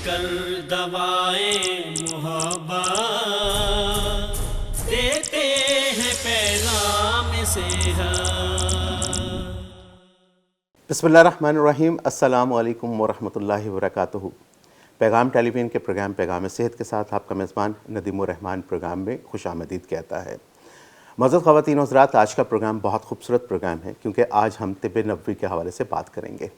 کر دوائیں محبت دیتے ہیں پیغام صحت۔ بسم اللہ الرحمن الرحیم۔ السلام علیکم ورحمۃ اللہ وبرکاتہ۔ پیغام ٹیلی ویژن کے پروگرام پیغام صحت کے ساتھ آپ کا میزبان ندیم الرحمان پروگرام میں خوش آمدید کہتا ہے۔ معزز خواتین و حضرات، آج کا پروگرام بہت خوبصورت پروگرام ہے کیونکہ آج ہم طب نبوی کے حوالے سے بات کریں گے۔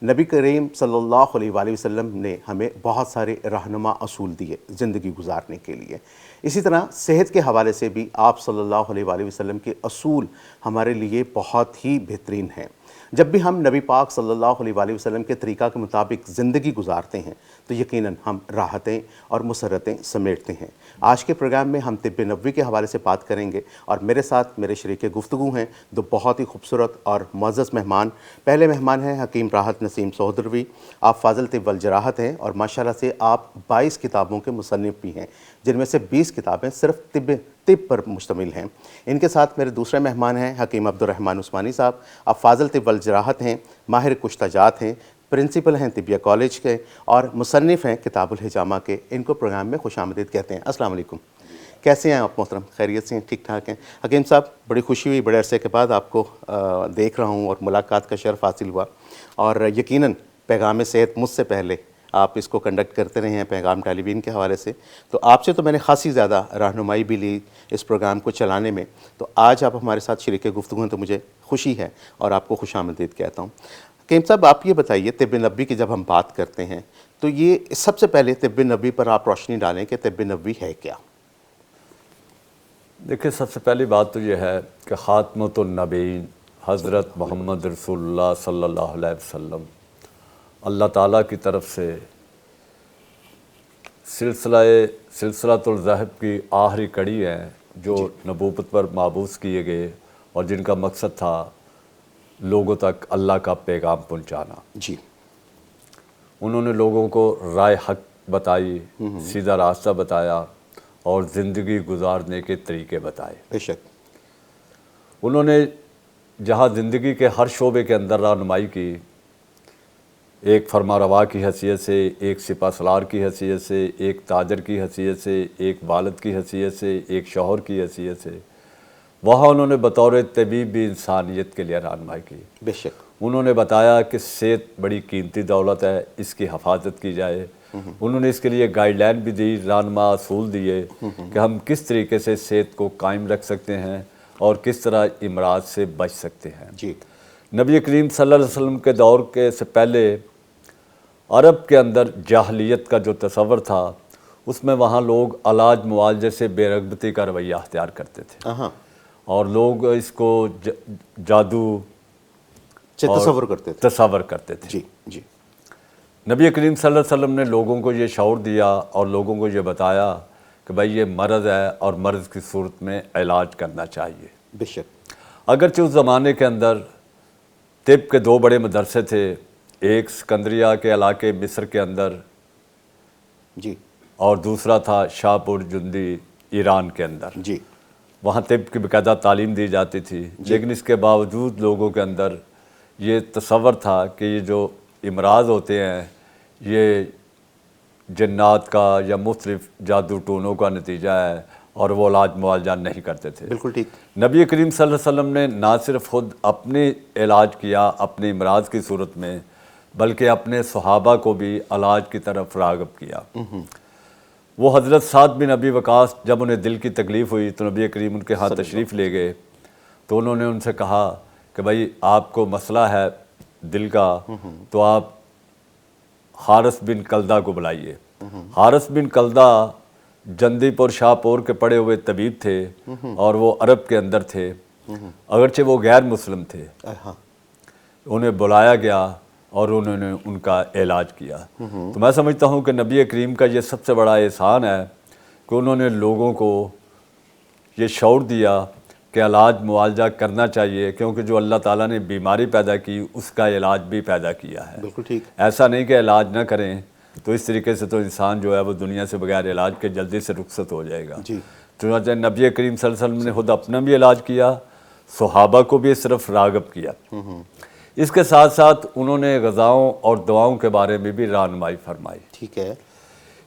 نبی کریم صلی اللہ علیہ وآلہ وسلم نے ہمیں بہت سارے رہنما اصول دیے زندگی گزارنے کے لیے۔ اسی طرح صحت کے حوالے سے بھی آپ صلی اللہ علیہ وآلہ وسلم کے اصول ہمارے لیے بہت ہی بہترین ہیں۔ جب بھی ہم نبی پاک صلی اللہ علیہ وآلہ وسلم کے طریقہ کے مطابق زندگی گزارتے ہیں تو یقیناً ہم راحتیں اور مسرتیں سمیٹتے ہیں۔ آج کے پروگرام میں ہم طب نبوی کے حوالے سے بات کریں گے اور میرے ساتھ میرے شریک گفتگو ہیں دو بہت ہی خوبصورت اور معزز مہمان۔ پہلے مہمان ہیں حکیم راحت نسیم سہودروی۔ آپ فاضل طب والجراحت ہیں اور ماشاءاللہ سے آپ 22 کتابوں کے مصنف بھی ہیں، جن میں سے 20 کتابیں صرف طب پر مشتمل ہیں۔ ان کے ساتھ میرے دوسرے مہمان ہیں حکیم عبدالرحمن عثمانی صاحب۔ آپ فاضل طب والجراحت ہیں، ماہر کشتہ جات ہیں، پرنسپل ہیں طبیہ کالج کے اور مصنف ہیں کتاب الحجامہ کے۔ ان کو پروگرام میں خوش آمدید کہتے ہیں۔ السلام علیکم، کیسے ہیں آپ محترم؟ خیریت سے ہیں؟ ٹھیک ٹھاک ہیں؟ حکیم صاحب، بڑی خوشی ہوئی، بڑے عرصے کے بعد آپ کو دیکھ رہا ہوں اور ملاقات کا شرف حاصل ہوا، اور یقیناً پیغام صحت مجھ سے پہلے آپ اس کو کنڈکٹ کرتے رہے ہیں پیغام ٹیلی ویژن کے حوالے سے، تو آپ سے تو میں نے خاصی زیادہ رہنمائی بھی لی اس پروگرام کو چلانے میں، تو آج آپ ہمارے ساتھ شریک گفتگو ہیں تو مجھے خوشی ہے اور آپ کو خوش آمدید کہتا ہوں۔ حکیم صاحب، آپ یہ بتائیے، طب نبوی کی جب ہم بات کرتے ہیں تو یہ سب سے پہلے طب نبوی پر آپ روشنی ڈالیں کہ طب نبوی ہے کیا؟ دیکھیں، سب سے پہلی بات تو یہ ہے کہ خاتمۃ النبیین حضرت محمد رسول اللہ صلی اللہ علیہ وسلم اللہ تعالیٰ کی طرف سے سلسلۃ الذہب کی آخری کڑی ہیں جو نبوت پر مابعوث کیے گئے اور جن کا مقصد تھا لوگوں تک اللہ کا پیغام پہنچانا۔ جی، انہوں نے لوگوں کو رائے حق بتائی، سیدھا راستہ بتایا اور زندگی گزارنے کے طریقے بتائے۔ بے شک۔ انہوں نے جہاں زندگی کے ہر شعبے کے اندر رہنمائی کی، ایک فرما روا کی حیثیت سے، ایک سپہ سالار کی حیثیت سے، ایک تاجر کی حیثیت سے، ایک والد کی حیثیت سے، ایک شوہر کی حیثیت سے، وہاں انہوں نے بطور طبیب بھی انسانیت کے لیے رہنمائی کی۔ بے شک۔ انہوں نے بتایا کہ صحت بڑی قیمتی دولت ہے، اس کی حفاظت کی جائے۔ انہوں نے اس کے لیے گائیڈ لائن بھی دی، رہنما اصول دیے کہ ہم کس طریقے سے صحت کو قائم رکھ سکتے ہیں اور کس طرح امراض سے بچ سکتے ہیں۔ جی، نبی کریم صلی اللہ علیہ وسلم کے دور کے سے پہلے عرب کے اندر جاہلیت کا جو تصور تھا، اس میں وہاں لوگ علاج معالجے سے بے رغبتی کا رویہ اختیار کرتے تھے، اور لوگ اس کو جادو تصور کرتے تھے۔ جی جی۔ نبی کریم صلی اللہ علیہ وسلم نے لوگوں کو یہ شعور دیا اور لوگوں کو یہ بتایا کہ بھائی یہ مرض ہے اور مرض کی صورت میں علاج کرنا چاہیے۔ بے شک۔ اگرچہ اس زمانے کے اندر طب کے دو بڑے مدرسے تھے، ایک سکندریہ کے علاقے مصر کے اندر، جی، اور دوسرا تھا شاہپور جندی ایران کے اندر۔ جی، وہاں طب کی باقاعدہ تعلیم دی جاتی تھی، لیکن اس کے باوجود لوگوں کے اندر یہ تصور تھا کہ یہ جو امراض ہوتے ہیں یہ جنات کا یا مختلف جادو ٹونوں کا نتیجہ ہے، اور وہ علاج معالجہ نہیں کرتے تھے۔ بالکل ٹھیک۔ نبی کریم صلی اللہ علیہ وسلم نے نہ صرف خود اپنے علاج کیا اپنے امراض کی صورت میں، بلکہ اپنے صحابہ کو بھی علاج کی طرف راغب کیا۔ وہ حضرت سعد بن ابی وقاص جب انہیں دل کی تکلیف ہوئی تو نبی کریم ان کے ہاں تشریف لے گئے، تو انہوں نے ان سے کہا کہ بھائی آپ کو مسئلہ ہے دل کا، تو آپ حارث بن کلدہ کو بلائیے۔ حارث بن کلدہ جندی پور شاہپور کے پڑے ہوئے طبیب تھے اور وہ عرب کے اندر تھے، اگرچہ وہ غیر مسلم تھے۔ انہیں بلایا گیا اور انہوں نے ان کا علاج کیا۔ تو میں سمجھتا ہوں کہ نبی کریم کا یہ سب سے بڑا احسان ہے کہ انہوں نے لوگوں کو یہ شعور دیا کہ علاج معالجہ کرنا چاہیے، کیونکہ جو اللہ تعالیٰ نے بیماری پیدا کی اس کا علاج بھی پیدا کیا ہے۔ بالکل ٹھیک۔ ایسا نہیں کہ علاج نہ کریں، تو اس طریقے سے تو انسان جو ہے وہ دنیا سے بغیر علاج کے جلدی سے رخصت ہو جائے گا۔ جی، چنانچہ نبی کریم صلی اللہ علیہ وسلم نے خود اپنا بھی علاج کیا، صحابہ کو بھی اس طرف راغب کیا۔ اس کے ساتھ ساتھ انہوں نے غذاؤں اور دواؤں کے بارے میں بھی رہنمائی فرمائی. ٹھیک ہے.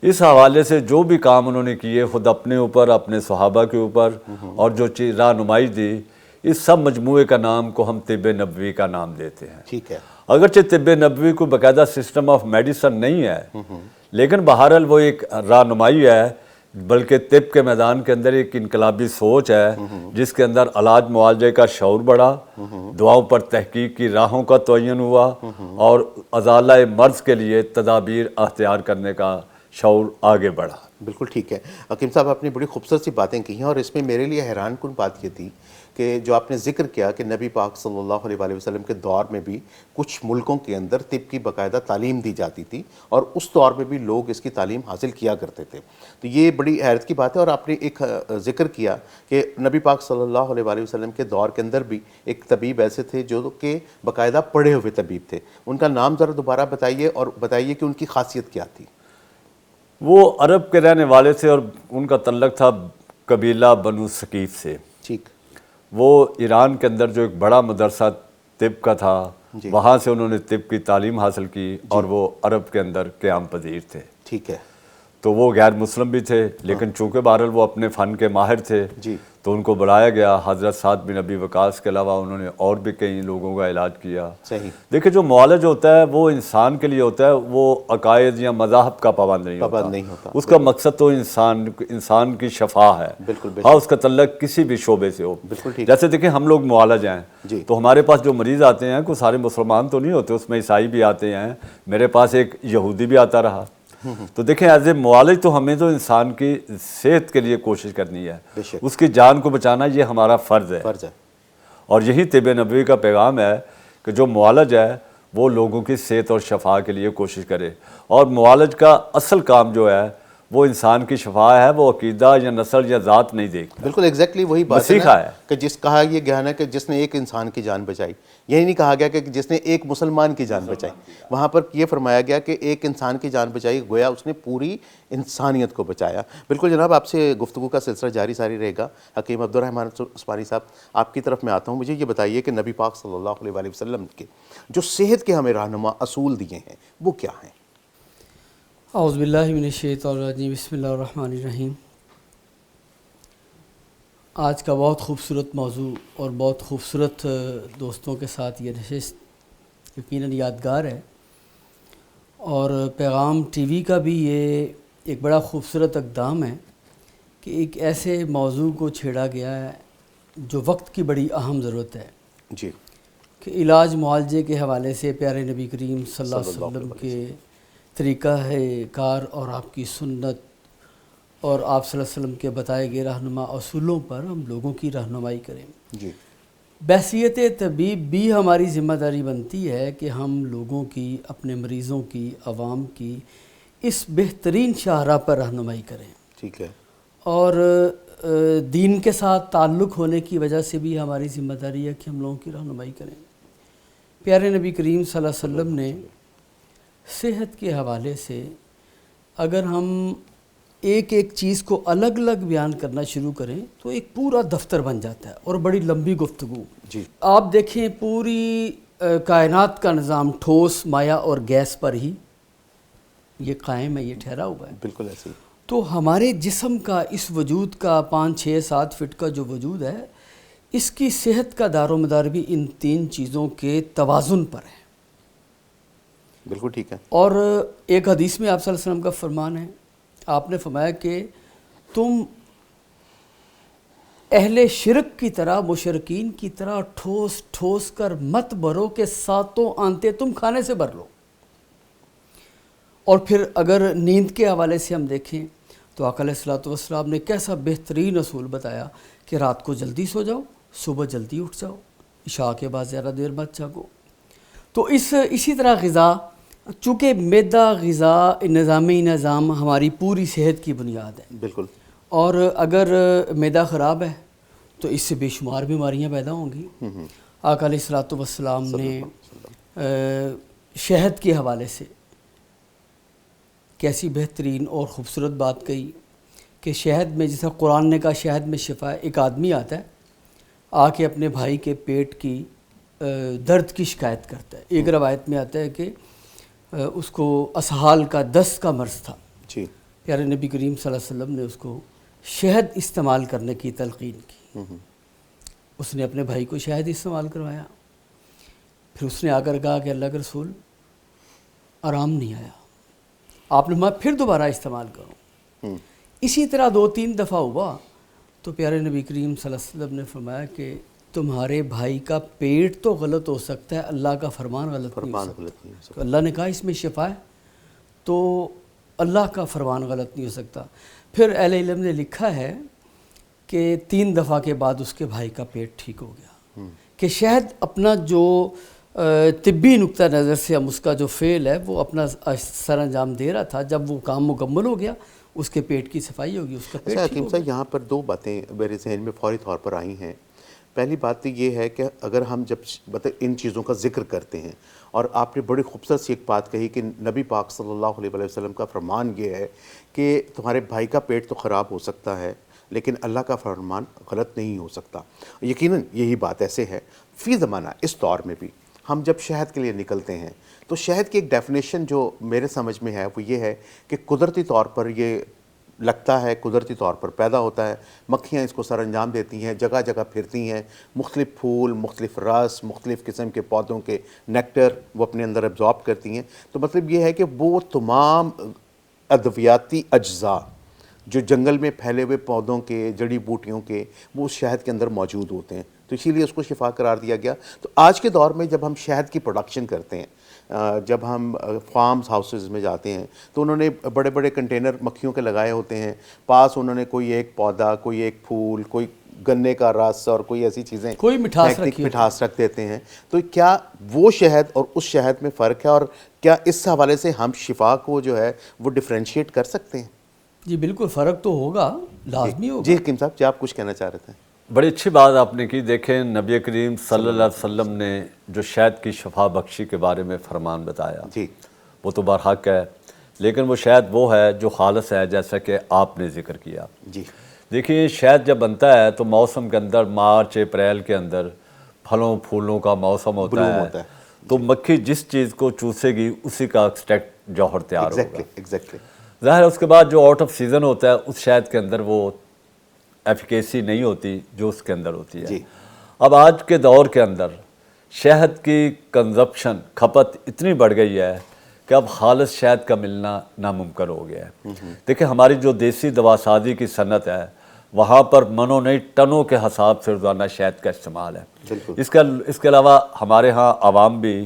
اس حوالے سے جو بھی کام انہوں نے کیے خود اپنے اوپر، اپنے صحابہ کے اوپر، اور جو چیز رہنمائی دی، اس سب مجموعے کا نام کو ہم طب نبوی کا نام دیتے ہیں. ٹھیک ہے. اگرچہ طب نبوی کو باقاعدہ سسٹم آف میڈیسن نہیں ہے، لیکن بہرحال وہ ایک رہنمائی ہے، بلکہ طب کے میدان کے اندر ایک انقلابی سوچ ہے جس کے اندر علاج معالجے کا شعور بڑھا، دعاؤں پر تحقیق کی راہوں کا تعین ہوا، اور ازالہ مرض کے لیے تدابیر اختیار کرنے کا شعور آگے بڑھا. بالکل ٹھیک ہے. حکیم صاحب آپ نے بڑی خوبصورت سی باتیں کی ہیں، اور اس میں میرے لیے حیران کن بات یہ تھی کہ جو آپ نے ذکر کیا کہ نبی پاک صلی اللہ علیہ وآلہ وسلم کے دور میں بھی کچھ ملکوں کے اندر طب کی باقاعدہ تعلیم دی جاتی تھی، اور اس دور میں بھی لوگ اس کی تعلیم حاصل کیا کرتے تھے. تو یہ بڑی حیرت کی بات ہے. اور آپ نے ایک ذکر کیا کہ نبی پاک صلی اللہ علیہ وآلہ وسلم کے دور کے اندر بھی ایک طبیب ایسے تھے جو کہ باقاعدہ پڑھے ہوئے طبیب تھے. ان کا نام ذرا دوبارہ بتائیے، اور بتائیے کہ ان کی خاصیت کیا تھی. وہ عرب کے رہنے والے تھے، اور ان کا تعلق تھا قبیلہ بنو ثقیف سے. ٹھیک. وہ ایران کے اندر جو ایک بڑا مدرسہ طب کا تھا، وہاں سے انہوں نے طب کی تعلیم حاصل کی، اور وہ عرب کے اندر قیام پذیر تھے. ٹھیک ہے. تو وہ غیر مسلم بھی تھے، لیکن چونکہ بہرحال وہ اپنے فن کے ماہر تھے، تو ان کو بلایا گیا. حضرت سعد بن ابی وقاص کے علاوہ انہوں نے اور بھی کئی لوگوں کا علاج کیا. صحیح. دیکھیں جو معالج ہوتا ہے وہ انسان کے لیے ہوتا ہے، وہ عقائد یا مذاہب کا پابند نہیں ہوتا. اس کا مقصد تو انسان کی شفا ہے. ہاں، اس کا تعلق کسی بھی شعبے سے ہو. جیسے دیکھیں ہم لوگ معالج ہیں، تو ہمارے پاس جو مریض آتے ہیں کوئی سارے مسلمان تو نہیں ہوتے، اس میں عیسائی بھی آتے ہیں. میرے پاس ایک یہودی بھی آتا رہا. تو دیکھیں ایز اے معالج تو ہمیں تو انسان کی صحت کے لیے کوشش کرنی ہے، اس کی جان کو بچانا یہ ہمارا فرض ہے. اور یہی طب نبوی کا پیغام ہے کہ جو معالج ہے وہ لوگوں کی صحت اور شفا کے لیے کوشش کرے. اور معالج کا اصل کام جو ہے وہ انسان کی شفا ہے، وہ عقیدہ یا نسل یا ذات نہیں دیکھتا. بالکل ایگزیکٹلی وہی بات ہے کہ جس کہا یہ گیا نا کہ جس نے ایک انسان کی جان بچائی. یہی نہیں کہا گیا کہ جس نے ایک مسلمان کی جان بچائی. وہاں پر یہ فرمایا گیا کہ ایک انسان کی جان بچائی، گویا اس نے پوری انسانیت کو بچایا. بالکل جناب، آپ سے گفتگو کا سلسلہ جاری ساری رہے گا. حکیم عبدالرحمن عثمانی صاحب، آپ کی طرف میں آتا ہوں. مجھے یہ بتائیے کہ نبی پاک صلی اللہ علیہ وآلہ وسلم کے جو صحت کے ہمیں رہنما اصول دیے ہیں وہ کیا ہیں؟ اعوذ باللہ من الشیطان الرجیم، بسم اللہ الرحمن الرحیم. آج کا بہت خوبصورت موضوع اور بہت خوبصورت دوستوں کے ساتھ یہ نشست یقیناً یادگار ہے. اور پیغام ٹی وی کا بھی یہ ایک بڑا خوبصورت اقدام ہے کہ ایک ایسے موضوع کو چھیڑا گیا ہے جو وقت کی بڑی اہم ضرورت ہے. جی. کہ علاج معالجے کے حوالے سے پیارے نبی کریم صلی اللہ علیہ وسلم کے طریقہ ہے کار اور آپ کی سنت اور آپ صلی اللہ علیہ وسلم کے بتائے گئے رہنما اصولوں پر ہم لوگوں کی رہنمائی کریں. جی. بحیثیت طبیب بھی ہماری ذمہ داری بنتی ہے کہ ہم لوگوں کی، اپنے مریضوں کی، عوام کی اس بہترین شاہراہ پر رہنمائی کریں. ٹھیک ہے. اور دین کے ساتھ تعلق ہونے کی وجہ سے بھی ہماری ذمہ داری ہے کہ ہم لوگوں کی رہنمائی کریں. پیارے نبی کریم صلی اللہ علیہ وسلم نے صحت کے حوالے سے اگر ہم ایک ایک چیز کو الگ الگ بیان کرنا شروع کریں تو ایک پورا دفتر بن جاتا ہے اور بڑی لمبی گفتگو. جی. آپ دیکھیں پوری کائنات کا نظام ٹھوس، مائع اور گیس پر ہی یہ قائم ہے، یہ ٹھہرا ہوا ہے. بالکل ایسے. تو ہمارے جسم کا، اس وجود کا 5 6 7 فٹ کا جو وجود ہے، اس کی صحت کا دار و مدار بھی ان 3 چیزوں کے توازن پر ہے. بالکل ٹھیک ہے. اور ایک حدیث میں آپ صلی اللہ علیہ وسلم کا فرمان ہے، آپ نے فرمایا کہ تم اہل شرک کی طرح، مشرکین کی طرح ٹھوس ٹھوس کر مت بھرو کہ 7 آنتیں تم کھانے سے بھر لو. اور پھر اگر نیند کے حوالے سے ہم دیکھیں تو آقا علیہ الصلوۃ والسلام نے کیسا بہترین اصول بتایا کہ رات کو جلدی سو جاؤ، صبح جلدی اٹھ جاؤ، عشاء کے بعد زیادہ دیر مت جاگو. تو اسی طرح غذا، چونکہ معدہ غذا نظام ہماری پوری صحت کی بنیاد ہے. بالکل. اور اگر معدہ خراب ہے تو اس سے بے شمار بیماریاں پیدا ہوں گی. آقا علیہ الصلوۃ والسلام نے شہد کے حوالے سے کیسی بہترین اور خوبصورت بات کہی کہ شہد میں، جیسا قرآن نے کہا شہد میں شفا ہے. ایک آدمی آتا ہے، آ کے اپنے بھائی کے پیٹ کی درد کی شکایت کرتا ہے. ایک روایت میں آتا ہے کہ اس کو اسہال کا دست کا مرض تھا. جی. پیارے نبی کریم صلی اللہ علیہ وسلم نے اس کو شہد استعمال کرنے کی تلقین کی. اس نے اپنے بھائی کو شہد استعمال کروایا. پھر اس نے آ کر کہا کہ اللہ کے رسول آرام نہیں آیا. آپ نے میں پھر دوبارہ استعمال کروں. اسی طرح 2-3 دفعہ ہوا تو پیارے نبی کریم صلی اللہ علیہ وسلم نے فرمایا کہ تمہارے بھائی کا پیٹ تو غلط ہو سکتا ہے، اللہ کا فرمان غلط نہیں ہو سکتا. تو اللہ نے کہا اس میں شفا ہے، تو اللہ کا فرمان غلط نہیں ہو سکتا. پھر اہل علم نے لکھا ہے کہ 3 دفعہ کے بعد اس کے بھائی کا پیٹ ٹھیک ہو گیا. کہ شہد اپنا جو طبی نقطہ نظر سے ہم اس کا جو فعل ہے وہ اپنا سر انجام دے رہا تھا. جب وہ کام مکمل ہو گیا اس کے پیٹ کی صفائی ہوگی، اس کا پیٹ ٹھیک حکیم ہوگا. صاحب یہاں پر 2 باتیں میرے ذہن میں فوری طور پر آئی ہیں. پہلی بات تو یہ ہے کہ اگر ہم جب ان چیزوں کا ذکر کرتے ہیں، اور آپ نے بڑی خوبصورت سی ایک بات کہی کہ نبی پاک صلی اللہ علیہ وسلم کا فرمان یہ ہے کہ تمہارے بھائی کا پیٹ تو خراب ہو سکتا ہے لیکن اللہ کا فرمان غلط نہیں ہو سکتا. یقیناً یہی بات ایسے ہے. فی زمانہ اس دور میں بھی ہم جب شہد کے لیے نکلتے ہیں تو شہد کی ایک ڈیفینیشن جو میرے سمجھ میں ہے وہ یہ ہے کہ قدرتی طور پر یہ لگتا ہے، قدرتی طور پر پیدا ہوتا ہے. مکھیاں اس کو سر انجام دیتی ہیں، جگہ جگہ پھرتی ہیں، مختلف پھول، مختلف رس، مختلف قسم کے پودوں کے نیکٹر وہ اپنے اندر ایبزارب کرتی ہیں. تو مطلب یہ ہے کہ وہ تمام ادویاتی اجزاء جو جنگل میں پھیلے ہوئے پودوں کے، جڑی بوٹیوں کے، وہ اس شہد کے اندر موجود ہوتے ہیں. تو اسی لیے اس کو شفا قرار دیا گیا. تو آج کے دور میں جب ہم شہد کی پروڈکشن کرتے ہیں، جب ہم فارمز ہاؤسز میں جاتے ہیں تو انہوں نے بڑے بڑے کنٹینر مکھیوں کے لگائے ہوتے ہیں. پاس انہوں نے کوئی ایک پودا، کوئی ایک پھول، کوئی گنے کا رس اور کوئی ایسی چیزیں، کوئی مٹھاس رکھ دیتے ہیں. تو کیا وہ شہد اور اس شہد میں فرق ہے، اور کیا اس حوالے سے ہم شفا کو جو ہے وہ ڈفرینشیٹ کر سکتے ہیں؟ جی بالکل فرق تو ہوگا، لازمی ہوگا. جی حکیم صاحب، آپ کچھ کہنا چاہ رہے تھے؟ بڑی اچھی بات آپ نے کی. دیکھیں نبی کریم صلی اللہ علیہ وسلم نے جو شہد کی شفا بخشی کے بارے میں فرمان بتایا، جی وہ تو برحق ہے، لیکن وہ شہد وہ ہے جو خالص ہے، جیسا کہ آپ نے ذکر کیا. جی دیکھیے شہد جب بنتا ہے تو موسم کے اندر مارچ اپریل کے اندر پھلوں پھولوں کا موسم ہوتا ہے. تو مکھی جس چیز کو چوسے گی اسی کا ایکسٹریکٹ جوہر تیار ہوگا. ایگزیکٹلی. ظاہر ہے اس کے بعد جو آؤٹ آف سیزن ہوتا ہے اس شہد کے اندر وہ ایفیکیسی نہیں ہوتی جو اس کے اندر ہوتی ہے. اب آج کے دور کے اندر شہد کی کنزپشن، کھپت اتنی بڑھ گئی ہے کہ اب خالص شہد کا ملنا ناممکن ہو گیا ہے. دیکھیں ہماری جو دیسی دوا سازی کی صنعت ہے وہاں پر منوں نہیں ٹنوں کے حساب سے روزانہ شہد کا استعمال ہے. اس کے علاوہ ہمارے ہاں عوام بھی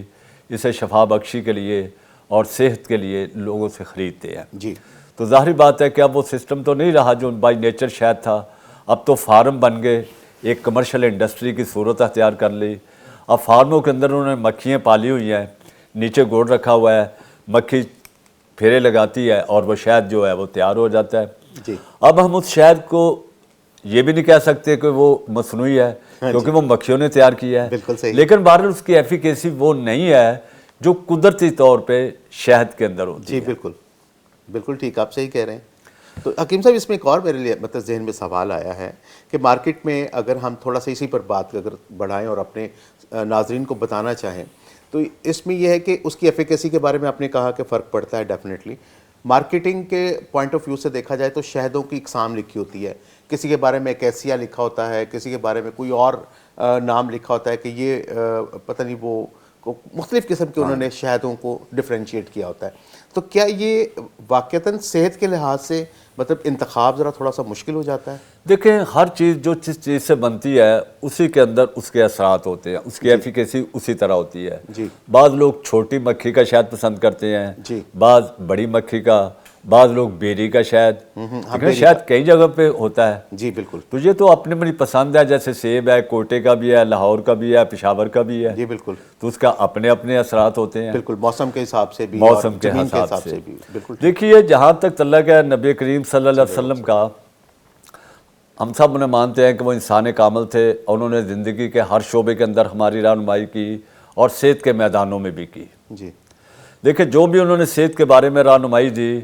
اسے شفا بخشی کے لیے اور صحت کے لیے لوگوں سے خریدتے ہیں. جی. تو ظاہری بات ہے کہ اب وہ سسٹم تو نہیں رہا جو بائی نیچر شہد تھا. اب تو فارم بن گئے، ایک کمرشل انڈسٹری کی صورت اختیار کر لی. اب فارموں کے اندر انہوں نے مکھیاں پالی ہوئی ہیں، نیچے گوڑ رکھا ہوا ہے، مکھی پھیرے لگاتی ہے اور وہ شہد جو ہے وہ تیار ہو جاتا ہے. جی. اب ہم اس شہد کو یہ بھی نہیں کہہ سکتے کہ وہ مصنوعی ہے کیونکہ وہ مکھیوں نے تیار کیا ہے. بالکل صحیح. لیکن بہرحال اس کی ایفیکیسی وہ نہیں ہے جو قدرتی طور پہ شہد کے اندر ہوتی ہے. جی بالکل بالکل ٹھیک، آپ صحیح کہہ رہے ہیں. تو حکیم صاحب اس میں ایک اور میرے لیے مطلب ذہن میں سوال آیا ہے کہ مارکیٹ میں اگر ہم تھوڑا سا اسی پر بات اگر بڑھائیں اور اپنے ناظرین کو بتانا چاہیں تو اس میں یہ ہے کہ اس کی ایفیکیسی کے بارے میں آپ نے کہا کہ فرق پڑتا ہے ڈیفینیٹلی. مارکیٹنگ کے پوائنٹ آف ویو سے دیکھا جائے تو شہدوں کی اقسام لکھی ہوتی ہے، کسی کے بارے میں ایکیسیا لکھا ہوتا ہے، کسی کے بارے میں کوئی اور نام لکھا ہوتا ہے کہ یہ پتہ نہیں وہ مختلف قسم کے انہوں نے شہدوں کو ڈفرینشیٹ کیا ہوتا ہے. تو کیا یہ واقعتاً صحت کے لحاظ سے مطلب انتخاب ذرا تھوڑا سا مشکل ہو جاتا ہے؟ دیکھیں ہر چیز جو جس چیز سے بنتی ہے اسی کے اندر اس کے اثرات ہوتے ہیں، اس کی ایفیکیسی اسی طرح ہوتی ہے. جی. بعض لوگ چھوٹی مکھی کا شہد پسند کرتے ہیں، جی. بعض بڑی مکھی کا، بعض لوگ بیری کا شہد. شہد کئی جگہ پہ ہوتا ہے. جی بالکل. تو یہ تو اپنی اپنی پسند ہے، جیسے سیب ہے، کوٹے کا بھی ہے، لاہور کا بھی ہے، پشاور کا بھی ہے. جی بالکل. تو اس کا اپنے اپنے اثرات ہوتے ہیں. بالکل موسم کے حساب سے بھی، موسم کے حساب سے بھی. بالکل. دیکھیے جہاں تک تعلق ہے نبی کریم صلی اللہ علیہ وسلم کا، ہم سب انہیں مانتے ہیں کہ وہ انسان کامل تھے اور انہوں نے زندگی کے ہر شعبے کے اندر ہماری رہنمائی کی اور صحت کے میدانوں میں بھی کی. جی. دیکھیں جو بھی انہوں نے صحت کے بارے میں رہنمائی دی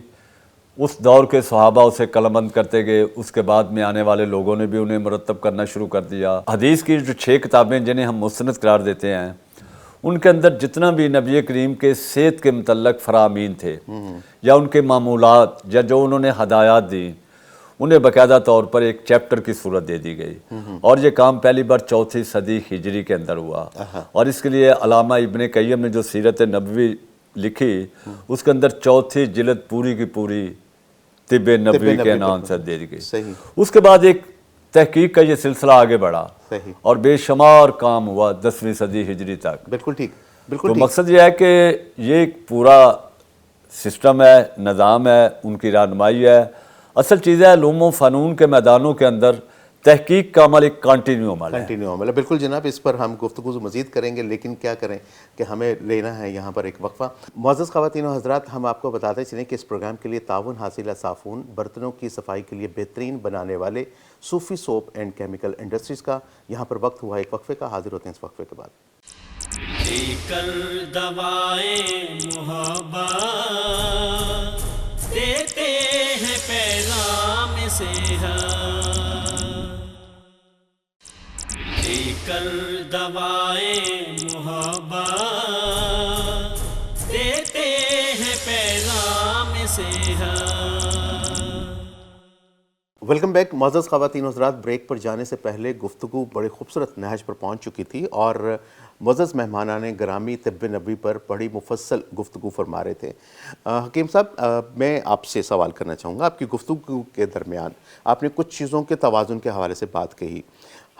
اس دور کے صحابہ اسے قلمبند کرتے گئے، اس کے بعد میں آنے والے لوگوں نے بھی انہیں مرتب کرنا شروع کر دیا۔ حدیث کی جو 6 کتابیں جنہیں ہم مستند قرار دیتے ہیں، ان کے اندر جتنا بھی نبی کریم کے صحت کے متعلق فرامین تھے یا ان کے معمولات یا جو انہوں نے ہدایات دی، انہیں باقاعدہ طور پر ایک چیپٹر کی صورت دے دی گئی، اور یہ کام پہلی بار 4 صدی ہجری کے اندر ہوا۔ اور اس کے لیے علامہ ابن قیم نے جو سیرت نبوی لکھی، اس کے اندر 4 جلد پوری کی پوری طب نبوی کے نام سے دے دی گئی۔ اس کے بعد ایک تحقیق کا یہ سلسلہ آگے بڑھا اور بے شمار کام ہوا 10ویں صدی ہجری تک۔ بالکل ٹھیک، تو بالکل ٹھیک۔ مقصد یہ ہے کہ یہ ایک پورا سسٹم ہے، نظام ہے، ان کی رہنمائی ہے۔ اصل چیز ہے علوم و فنون کے میدانوں کے اندر تحقیق کا عمل ایک کنٹینیو عمل ہے۔ کنٹینیو عمل ہے، بالکل جناب۔ اس پر ہم گفتگو مزید کریں گے، لیکن کیا کریں کہ ہمیں لینا ہے یہاں پر ایک وقفہ۔ معزز خواتین و حضرات، ہم آپ کو بتاتے چلیں کہ اس پروگرام کے لیے تعاون حاصل ہے صافون، برتنوں کی صفائی کے لیے بہترین بنانے والے صوفی سوپ اینڈ کیمیکل انڈسٹریز کا۔ یہاں پر وقت ہوا ایک وقفے کا، حاضر ہوتے ہیں اس وقفے کے بعد۔ لے کر دوائیں محبت دیتے ہیں پیغام صحت، لے کر دوائیں محبت دیتے ہیں پیغام صحت۔ ویلکم بیک معزز خواتین و حضرات۔ بریک پر جانے سے پہلے گفتگو بڑے خوبصورت نہج پر پہنچ چکی تھی اور معزز مہمانان گرامی طب نبوی پر بڑی مفصل گفتگو فرما رہے تھے۔ حکیم صاحب، میں آپ سے سوال کرنا چاہوں گا۔ آپ کی گفتگو کے درمیان آپ نے کچھ چیزوں کے توازن کے حوالے سے بات کہی۔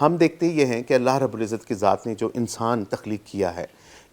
ہم دیکھتے یہ ہیں کہ اللہ رب العزت کی ذات نے جو انسان تخلیق کیا ہے،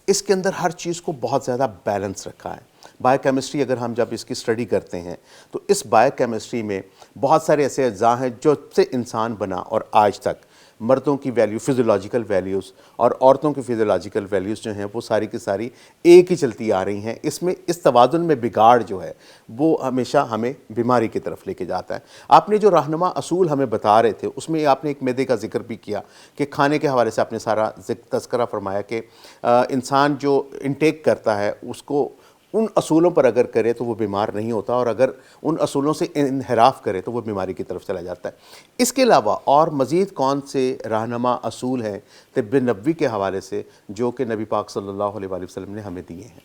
اس کے اندر ہر چیز کو بہت زیادہ بیلنس رکھا ہے۔ بائیو کیمسٹری اگر ہم جب اس کی اسٹڈی کرتے ہیں تو اس بائیو کیمسٹری میں بہت سارے ایسے اجزاء ہیں جو سے انسان بنا اور آج تک مردوں کی ویلیو فزیولوجیکل ویلیوز اور عورتوں کی فزیولوجیکل ویلیوز جو ہیں وہ ساری کی ساری ایک ہی چلتی آ رہی ہیں۔ اس میں اس توازن میں بگاڑ جو ہے وہ ہمیشہ ہمیں بیماری کی طرف لے کے جاتا ہے۔ آپ نے جو رہنما اصول ہمیں بتا رہے تھے اس میں آپ نے ایک معدے کا ذکر بھی کیا کہ کھانے کے حوالے سے آپ نے سارا تذکرہ فرمایا کہ انسان جو انٹیک کرتا ہے اس کو ان اصولوں پر اگر کرے تو وہ بیمار نہیں ہوتا، اور اگر ان اصولوں سے انحراف کرے تو وہ بیماری کی طرف چلا جاتا ہے۔ اس کے علاوہ اور مزید کون سے رہنما اصول ہیں طب نبوی کے حوالے سے جو کہ نبی پاک صلی اللہ علیہ وآلہ وسلم نے ہمیں دیے ہیں؟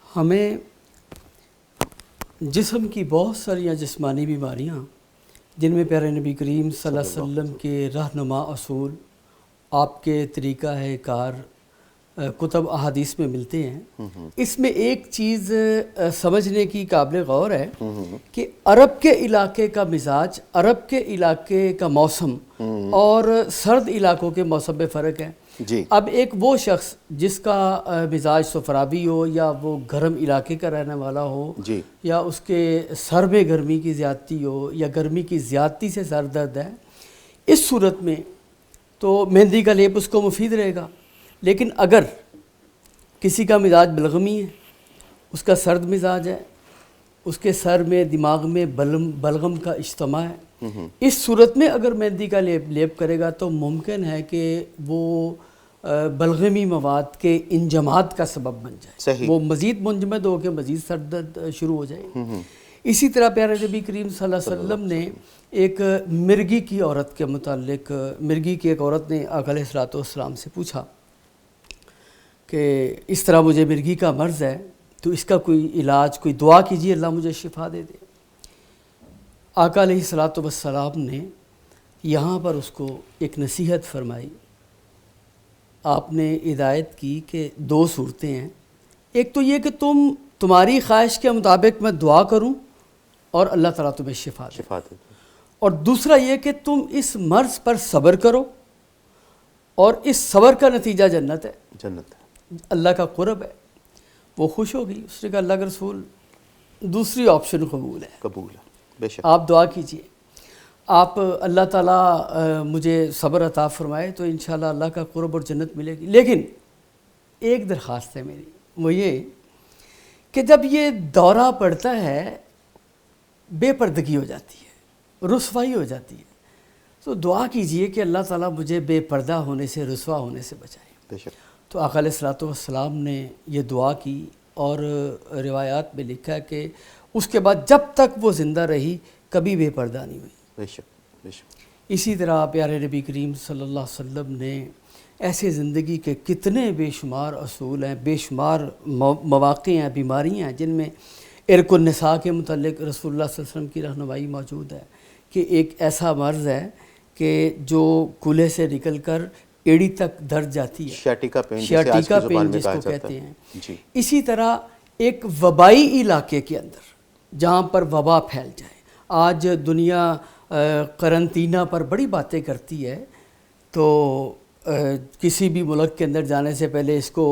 ہمیں جسم کی بہت ساری جسمانی بیماریاں جن میں پیارے نبی کریم صلی اللہ علیہ وسلم کے رہنما اصول، آپ کے طریقہ کار کتب احادیث میں ملتے ہیں۔ اس میں ایک چیز سمجھنے کی قابل غور ہے کہ عرب کے علاقے کا مزاج، عرب کے علاقے کا موسم اور سرد علاقوں کے موسم میں فرق ہے۔ جی، اب ایک وہ شخص جس کا مزاج سفراوی ہو یا وہ گرم علاقے کا رہنے والا ہو، جی، یا اس کے سر میں گرمی کی زیادتی ہو یا گرمی کی زیادتی سے سر درد ہے، اس صورت میں تو مہندی کا لیپ اس کو مفید رہے گا۔ لیکن اگر کسی کا مزاج بلغمی ہے، اس کا سرد مزاج ہے، اس کے سر میں دماغ میں بلغم کا اجتماع ہے، اس صورت میں اگر مہندی کا لیپ کرے گا تو ممکن ہے کہ وہ بلغمی مواد کے انجماد کا سبب بن جائے، صحیح، وہ مزید منجمد ہو کے مزید سر درد شروع ہو جائے۔ اسی طرح پیارے نبی کریم صلی اللہ علیہ وسلم نے ایک مرگی کی عورت کے متعلق، مرگی کی ایک عورت نے آقا علیہ الصلوۃ والسلام سے پوچھا کہ اس طرح مجھے مرگی کا مرض ہے تو اس کا کوئی علاج، کوئی دعا کیجیے اللہ مجھے شفا دے دے۔ آقا علیہ الصلوۃ والسلام نے یہاں پر اس کو ایک نصیحت فرمائی۔ آپ نے ہدایت کی کہ 2 صورتیں ہیں، ایک تو یہ کہ تمہاری خواہش کے مطابق میں دعا کروں اور اللہ تعالیٰ تمہیں شفا دے، اور دوسرا یہ کہ تم اس مرض پر صبر کرو اور اس صبر کا نتیجہ جنت ہے، جنت ہے، اللہ کا قرب ہے۔ وہ خوش ہو گئی، اس نے کہا اللہ کے رسول دوسری آپشن قبول ہے، قبول ہے، بے شک، آپ دعا کیجئے، آپ اللہ تعالیٰ مجھے صبر عطا فرمائے تو انشاءاللہ اللہ کا قرب اور جنت ملے گی۔ لیکن ایک درخواست ہے میری، وہ یہ کہ جب یہ دورہ پڑتا ہے بے پردگی ہو جاتی ہے، رسوائی ہو جاتی ہے، تو دعا کیجئے کہ اللہ تعالیٰ مجھے بے پردہ ہونے سے، رسوا ہونے سے بچائے۔ بے شک، تو آقا علیہ الصلوۃ والسلام نے یہ دعا کی، اور روایات میں لکھا ہے کہ اس کے بعد جب تک وہ زندہ رہی کبھی بے پردہ نہیں ہوئی. بے شک بے شک. اسی طرح پیارے نبی کریم صلی اللہ علیہ وسلم نے ایسے زندگی کے کتنے بے شمار اصول ہیں, بے شمار مواقع ہیں, بیماریاں ہیں جن میں عرق النساء کے متعلق رسول اللہ صلی اللہ علیہ وسلم کی رہنمائی موجود ہے کہ ایک ایسا مرض ہے کہ جو کولے سے نکل کر ایڑی تک درد جاتی ہے, شیاٹیکا پین شیاٹیکا پین جس کو کہتے ہیں. اسی طرح ایک وبائی علاقے کے اندر جہاں پر وبا پھیل جائے, آج دنیا قرنطینہ پر بڑی باتیں کرتی ہے, تو کسی بھی ملک کے اندر جانے سے پہلے اس کو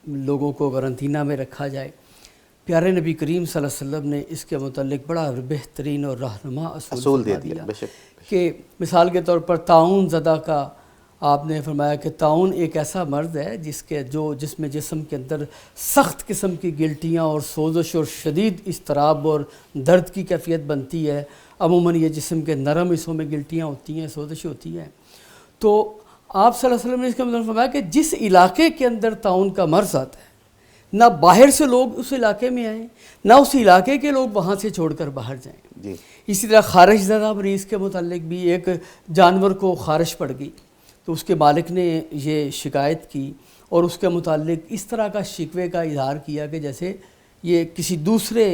لوگوں کو قرنطینہ میں رکھا جائے. پیارے نبی کریم صلی اللہ علیہ وسلم نے اس کے متعلق بڑا بہترین اور رہنما اصول دے دیا کہ مثال کے طور پر طاعون زدہ کا آپ نے فرمایا کہ طاعون ایک ایسا مرض ہے جس میں جسم کے اندر سخت قسم کی گلٹیاں اور سوزش اور شدید اضطراب اور درد کی کیفیت بنتی ہے. عموماً یہ جسم کے نرم حصوں میں گلٹیاں ہوتی ہیں, سوزش ہوتی ہے. تو آپ صلی اللہ علیہ وسلم نے اس کا مطلب فرمایا کہ جس علاقے کے اندر طاعون کا مرض آتا ہے, نہ باہر سے لوگ اس علاقے میں آئیں, نہ اس علاقے کے لوگ وہاں سے چھوڑ کر باہر جائیں. اسی طرح خارش زدہ مریض کے متعلق بھی ایک جانور کو خارش پڑ گئی تو اس کے مالک نے یہ شکایت کی اور اس کے متعلق اس طرح کا شکوے کا اظہار کیا کہ جیسے یہ کسی دوسرے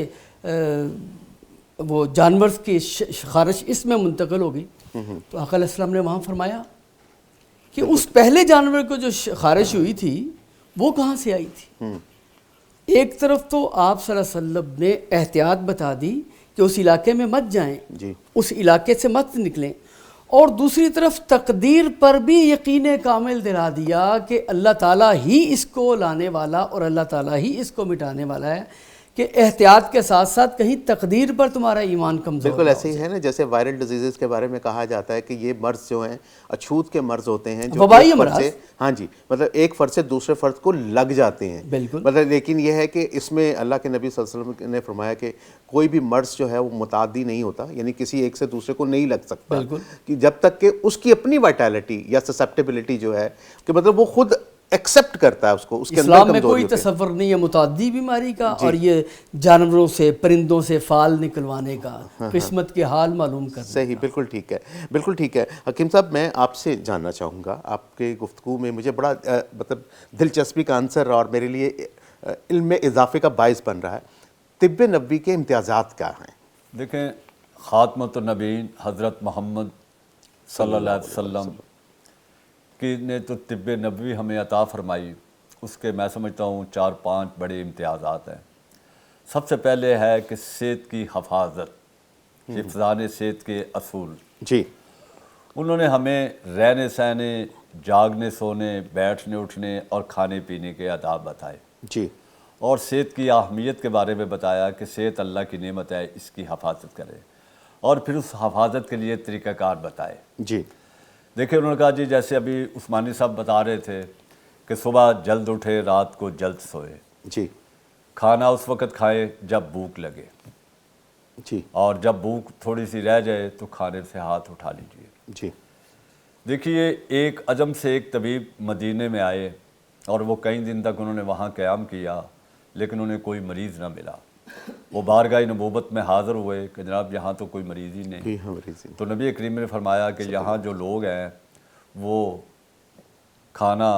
وہ جانور کی خارش اس میں منتقل ہو گئی. تو آقا علیہ السلام نے وہاں فرمایا کہ اس پہلے جانور کو جو خارش ہوئی تھی وہ کہاں سے آئی تھی. ایک طرف تو آپ صلی اللہ علیہ وسلم نے احتیاط بتا دی کہ اس علاقے میں مت جائیں, اس علاقے سے مت نکلیں, اور دوسری طرف تقدیر پر بھی یقین کامل دلا دیا کہ اللہ تعالیٰ ہی اس کو لانے والا اور اللہ تعالیٰ ہی اس کو مٹانے والا ہے, کہ احتیاط کے ساتھ ساتھ کہیں تقدیر پر تمہارا ایمان کمزور. بالکل ایسے ہی ہے نا, جیسے وائرل ڈیزیزز کے بارے میں کہا جاتا ہے کہ یہ مرض جو ہیں اچھوت کے مرض ہوتے ہیں جو وبائی امراض, ہاں جی, مطلب ایک فرد سے دوسرے فرد کو لگ جاتے ہیں. بالکل. مطلب لیکن یہ ہے کہ اس میں اللہ کے نبی صلی اللہ علیہ وسلم نے فرمایا کہ کوئی بھی مرض جو ہے وہ متعدی نہیں ہوتا, یعنی کسی ایک سے دوسرے کو نہیں لگ سکتا, کہ جب تک کہ اس کی اپنی وائٹیلٹی یا سسپٹیبلٹی جو ہے کہ مطلب وہ خود ایکسپٹ کرتا ہے اس کو, اس کے اندر اسلام میں کوئی تصور نہیں ہے متعدی بیماری کا اور یہ جانوروں سے پرندوں سے فال نکلوانے کا, قسمت کے حال معلوم کرنے کا. صحیح, بالکل ٹھیک ہے, بالکل ٹھیک ہے. حکیم صاحب, میں آپ سے جاننا چاہوں گا, آپ کے گفتگو میں مجھے بڑا مطلب دلچسپی کا عنصر اور میرے لیے علم میں اضافے کا باعث بن رہا ہے, طب نبوی کے امتیازات کیا ہیں؟ دیکھیں, خاتمۃ النبیین حضرت محمد صلی اللہ علیہ وسلم کی نے تو طب نبوی ہمیں عطا فرمائی, اس کے میں سمجھتا ہوں 4-5 بڑے امتیازات ہیں. سب سے پہلے ہے کہ صحت کی حفاظت, حفظان صحت کے اصول. جی, انہوں نے ہمیں رہنے سہنے, جاگنے سونے, بیٹھنے اٹھنے اور کھانے پینے کے آداب بتائے. جی, اور صحت کی اہمیت کے بارے میں بتایا کہ صحت اللہ کی نعمت ہے, اس کی حفاظت کرے, اور پھر اس حفاظت کے لیے طریقہ کار بتائے. جی, دیکھیں, انہوں نے کہا جی جیسے ابھی عثمانی صاحب بتا رہے تھے کہ صبح جلد اٹھے, رات کو جلد سوئے, جی, کھانا اس وقت کھائے جب بھوک لگے, جی, اور جب بھوک تھوڑی سی رہ جائے تو کھانے سے ہاتھ اٹھا لیجیے. جی. دیکھیے, ایک عجم سے ایک طبیب مدینے میں آئے اور وہ کئی دن تک انہوں نے وہاں قیام کیا, لیکن انہیں کوئی مریض نہ ملا. وہ بارگاہ نبوت میں حاضر ہوئے کہ جناب یہاں تو کوئی مریض ہی نہیں. تو نبی کریم نے فرمایا کہ یہاں جو لوگ ہیں وہ کھانا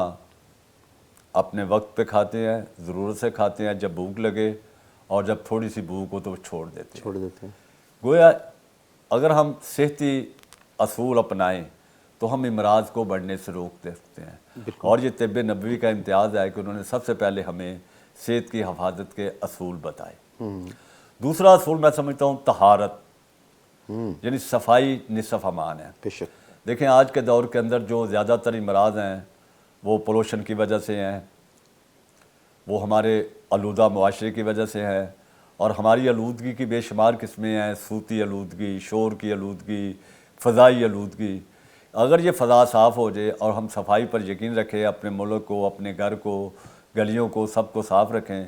اپنے وقت پہ کھاتے ہیں, ضرورت سے کھاتے ہیں, جب بھوک لگے اور جب تھوڑی سی بھوک ہو تو وہ چھوڑ دیتے ہیں. گویا اگر ہم صحتی اصول اپنائیں تو ہم امراض کو بڑھنے سے روک سکتے ہیں. اور یہ طب نبوی کا امتیاز ہے کہ انہوں نے سب سے پہلے ہمیں صحت کی حفاظت کے اصول بتائے. دوسرا اصول میں سمجھتا ہوں طہارت, یعنی صفائی نصف امان ہے. دیکھیں, آج کے دور کے اندر جو زیادہ تر امراض ہیں وہ پولوشن کی وجہ سے ہیں, وہ ہمارے آلودہ معاشرے کی وجہ سے ہیں, اور ہماری آلودگی کی بے شمار قسمیں ہیں, صوتی آلودگی, شور کی آلودگی, فضائی آلودگی. اگر یہ فضا صاف ہو جائے اور ہم صفائی پر یقین رکھیں, اپنے ملک کو, اپنے گھر کو, گلیوں کو, سب کو صاف رکھیں,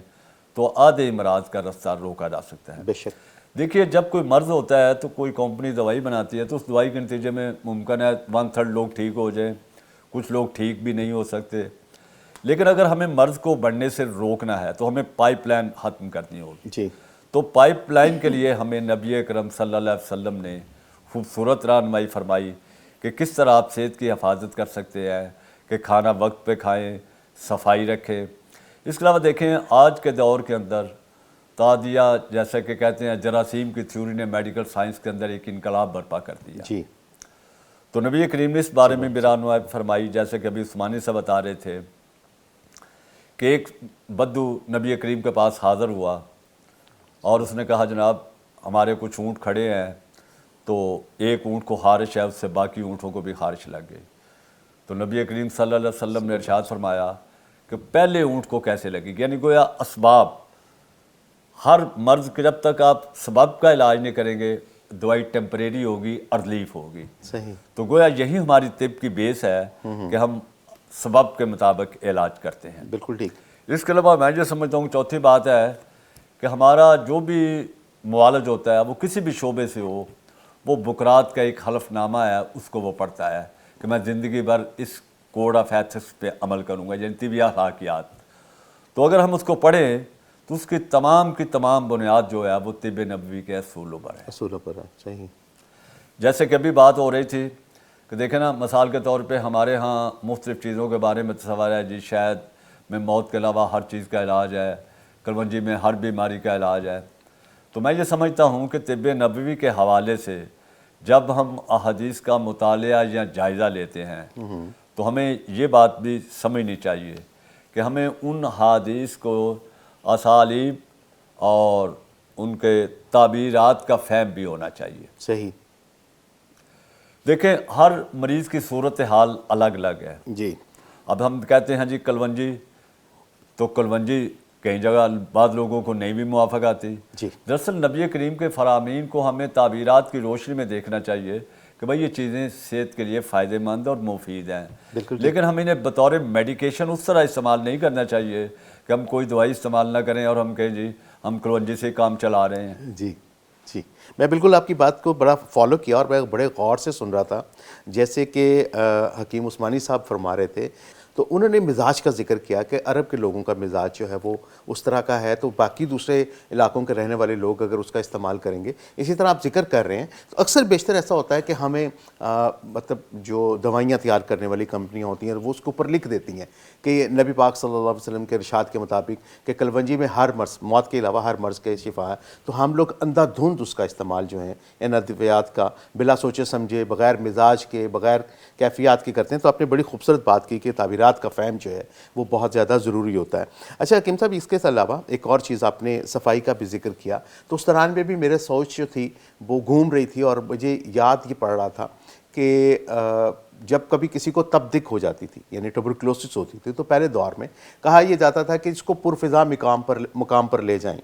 تو آدھے امراض کا رفتہ روکا جا سکتا ہے. بے شک. دیکھیے, جب کوئی مرض ہوتا ہے تو کوئی کمپنی دوائی بناتی ہے تو اس دوائی کے نتیجے میں ممکن ہے 1/3 لوگ ٹھیک ہو جائیں, کچھ لوگ ٹھیک بھی نہیں ہو سکتے. لیکن اگر ہمیں مرض کو بڑھنے سے روکنا ہے تو ہمیں پائپ لائن ختم کرنی ہوگی. جی. تو پائپ لائن کے لیے ہمیں نبی اکرم صلی اللہ علیہ وسلم نے خوبصورت رہنمائی فرمائی کہ کس طرح آپ صحت کی حفاظت کر سکتے ہیں، کہ کھانا وقت پہ کھائیں، صفائی رکھیں۔ اس کے علاوہ دیکھیں آج کے دور کے اندر تعدیہ جیسا کہ کہتے ہیں جراثیم کی تھیوری نے میڈیکل سائنس کے اندر ایک انقلاب برپا کر دیا۔ جی، تو نبی کریم نے اس بارے میں بھی رہنمائی فرمائی، جیسے کہ ابھی عثمانی سے بتا رہے تھے کہ ایک بدو نبی کریم کے پاس حاضر ہوا اور اس نے کہا جناب ہمارے کچھ اونٹ کھڑے ہیں، تو ایک اونٹ کو خارش ہے، اس سے باقی اونٹوں کو بھی خارش لگ گئی۔ تو نبی کریم صلی اللہ علیہ وسلم نے ارشاد فرمایا کہ پہلے اونٹ کو کیسے لگی، یعنی گویا اسباب، ہر مرض کے جب تک آپ سبب کا علاج نہیں کریں گے دوائی ٹیمپریری ہوگی اور ریلیف ہوگی۔ صحیح۔ تو گویا یہی ہماری طب کی بیس ہے کہ ہم سبب کے مطابق علاج کرتے ہیں۔ بالکل ٹھیک۔ اس کے علاوہ میں جو سمجھتا ہوں چوتھی بات ہے کہ ہمارا جو بھی معالج ہوتا ہے وہ کسی بھی شعبے سے ہو، وہ بکرات کا ایک حلف نامہ ہے، اس کو وہ پڑھتا ہے کہ میں زندگی بھر اس کوڈ آف ایتھکس پہ عمل کروں گا، یعنی طبی اخلاقیات۔ تو اگر ہم اس کو پڑھیں تو اس کی تمام بنیاد جو ہے وہ طب نبوی کے اصولوں پر ہے۔ اصولوں پر ہے، صحیح۔ جیسے کہ ابھی بات ہو رہی تھی کہ دیکھیں نا، مثال کے طور پہ ہمارے ہاں مختلف چیزوں کے بارے میں تصور ہے، جی شاید میں موت کے علاوہ ہر چیز کا علاج ہے، کلونجی میں ہر بیماری کا علاج ہے۔ تو میں یہ سمجھتا ہوں کہ طب نبوی کے حوالے سے جب ہم احادیث کا مطالعہ یا جائزہ لیتے ہیں تو ہمیں یہ بات بھی سمجھنی چاہیے کہ ہمیں ان حدیث کو اسالیب اور ان کے تعبیرات کا فہم بھی ہونا چاہیے۔ صحیح۔ دیکھیں ہر مریض کی صورتحال الگ الگ ہے۔ جی۔ اب ہم کہتے ہیں جی کلونجی، تو کلونجی کئی جگہ بعض لوگوں کو نہیں بھی موافق آتی۔ جی۔ دراصل نبی کریم کے فرامین کو ہمیں تعبیرات کی روشنی میں دیکھنا چاہیے کہ بھائی یہ چیزیں صحت کے لیے فائدہ مند اور مفید ہیں، لیکن ہم انہیں بطور میڈیکیشن اس طرح استعمال نہیں کرنا چاہیے کہ ہم کوئی دوائی استعمال نہ کریں اور ہم کہیں جی ہم کلونجی سے کام چلا رہے ہیں۔ جی جی، میں بالکل آپ کی بات کو بڑا فالو کیا اور میں بڑے غور سے سن رہا تھا، جیسے کہ حکیم عثمانی صاحب فرما رہے تھے تو انہوں نے مزاج کا ذکر کیا کہ عرب کے لوگوں کا مزاج جو ہے وہ اس طرح کا ہے، تو باقی دوسرے علاقوں کے رہنے والے لوگ اگر اس کا استعمال کریں گے، اسی طرح آپ ذکر کر رہے ہیں تو اکثر بیشتر ایسا ہوتا ہے کہ ہمیں مطلب جو دوائیاں تیار کرنے والی کمپنیاں ہوتی ہیں وہ اس کے اوپر لکھ دیتی ہیں کہ نبی پاک صلی اللہ علیہ وسلم کے ارشاد کے مطابق کہ کلونجی میں ہر مرض، موت کے علاوہ ہر مرض کے شفا ہے، تو ہم لوگ اندھا دھند اس کا استعمال جو ہے ان ادویات کا بلا سوچے سمجھے، بغیر مزاج کے، بغیر کیفیات کے کرتے ہیں۔ تو آپ نے بڑی خوبصورت بات کی کہ تعبیرات کا فہم جو ہے وہ بہت زیادہ ضروری ہوتا ہے۔ اچھا حکیم صاحب، اس کے علاوہ ایک اور چیز آپ نے صفائی کا بھی ذکر کیا، تو اس دوران میں بھی میرے سوچ جو تھی وہ گھوم رہی تھی اور مجھے یاد یہ پڑ رہا تھا کہ جب کبھی کسی کو تبدک ہو جاتی تھی، یعنی ٹوبرکلوسس ہوتی تھی، تو پہلے دور میں کہا یہ جاتا تھا کہ اس کو پرفضا مقام پر لے جائیں،